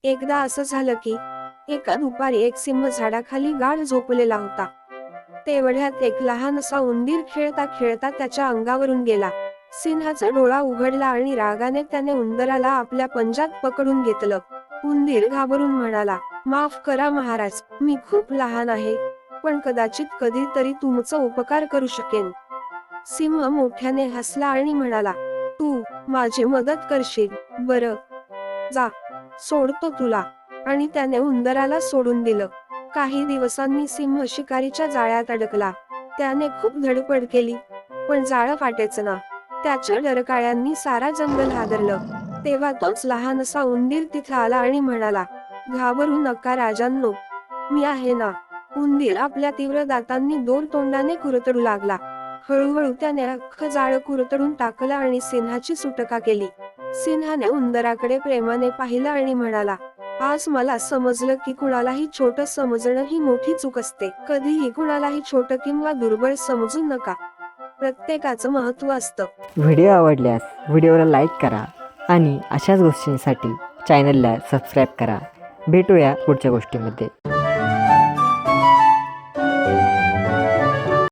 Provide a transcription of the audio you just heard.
एकदा असं झालं की एका दुपारी एक सिंह झाडाखाली गाढ झोपलेला होता. तेवढ्यात एक लहानसा उंदीर खेळता खेळता त्याच्या अंगावरून गेला. सिंहाचा डोळा उघडला आणि रागाने त्याने उंदराला आपल्या पंजात पकडून घेतलं. उंदीर घाबरून म्हणाला, माफ करा महाराज, मी खूप लहान आहे, पण कदाचित कधीतरी तुमचा उपकार करू शकेन. सिंह मोठ्याने हसला आणि म्हणाला, तू माझी मदत करशील, बरं, जा, सोडतो तुला. आणि त्याने उंदराला सोडून दिलं. काही दिवसांनी सिंह शिकारीच्या जाळ्यात अडकला. त्याने खूप धडपड केली, पण जाळं फाटेचं ना. त्याच्या डरकाळ्यांनी सारा जंगल हादरलं. तेव्हा तोच लहानसा उंदीर तिथं आला आणि म्हणाला, घाबरू नका राजांनो, मी आहे ना. उंदीर आपल्या तीव्र दातांनी दोर तोंडाने कुरतडू लागला. हळूहळू त्याने अख्खं जाळं कुरतडून टाकलं आणि सिंहाची सुटका केली. सिंहाने उंदराकडे प्रेमाने पाहिलं आणि म्हणाला, आज मला समजलं की कुणालाही छोटं समजणं ही मोठी चूक असते. कधीही कुणालाही छोटं किंवा दुर्बळ समजू नका. प्रत्येकाचं महत्त्व असतं. व्हिडिओ आवडल्यास व्हिडिओला लाईक करा आणि अशाच गोष्टींसाठी चॅनलला सबस्क्राईब करा. भेटूया पुढच्या गोष्टीमध्ये.